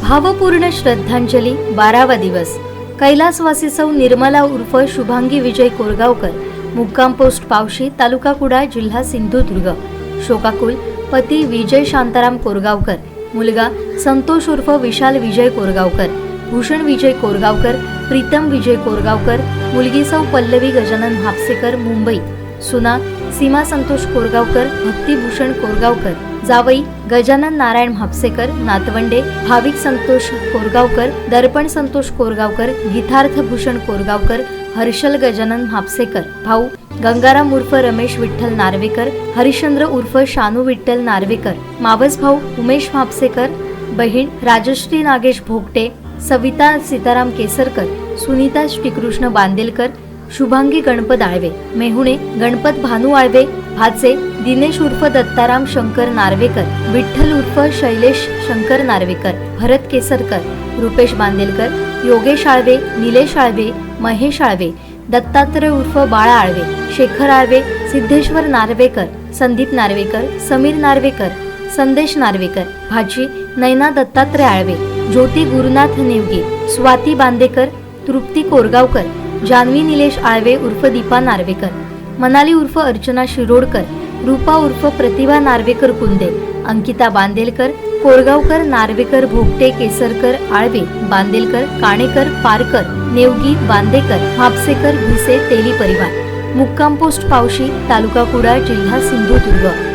भावपूर्ण श्रद्धांजली 12वा दिवस कैलासवासी सौ निर्मला उर्फ शुभांगी विजय कोरगावकर, मुक्काम पोस्ट पावशी, तालुका कुडाळ, जिल्हा सिंधुदुर्ग. शोकाकुल पती विजय शांताराम कोरगावकर, मुलगा संतोष उर्फ विशाल विजय कोरगावकर, भूषण विजय कोरगावकर, प्रीतम विजय कोरगावकर, मुलगी सौ पल्लवी गजानन म्हापसेकर, मुंबई. सुना सीमा संतोष कोरगावकर, भक्तिभूषण कोरगावकर, जावई गजानन नारायण म्हापसेकर, नातवंडे भाविक संतोष कोरगावकर, दर्पण संतोष कोरगावकर, गीतार्थ भूषण कोरगावकर, हर्षल गजानन म्हापसेकर, भाऊ गंगाराम उर्फ रमेश विठ्ठल नार्वेकर, हरिश्चंद्र उर्फ शानू विठ्ठल नार्वेकर, मावस भाऊ उमेश म्हापसेकर, बहीण राजश्री नागेश भोगटे, सविता सीताराम केसरकर, सुनीता श्रीकृष्ण बांदेलकर, शुभांगी गणपत आळवे, मेहुणे गणपत भानू आळवे, भाचे दिनेश उर्फ दत्ताराम शंकर नार्वेकर, विठ्ठल उर्फ शैलेश शंकर नार्वेकर, भरत केसरकर, रुपेश बांदेलकर, योगेश आळवे, निलेश आळवे, महेश आळवे, दत्तात्रय उर्फ बाळा आळवे, शेखर आळवे, सिद्धेश्वर नार्वेकर, संदीप नार्वेकर, समीर नार्वेकर, संदेश नार्वेकर, भाची नैना दत्तात्रय आळवे, ज्योती गुरुनाथ नेवगे, स्वाती बांदेकर, तृप्ती कोरगावकर, जानवी निलेश आळवे उर्फ दीपा नार्वेकर, मनाली उर्फ अर्चना शिरोडकर, रूपा उर्फ प्रतिभा नार्वेकर कुंदे, अंकिता बांदेलकर, कोरगावकर, नार्वेकर, भोगटे, केसरकर, आळवे, बांदेलकर, काणेकर, पारकर, नेवगी, बांदेकर, म्हापसेकर, भिसे, तेली परिवार. मुक्काम पोस्ट पावशी, तालुका कुडाळ, जिल्हा सिंधुदुर्ग.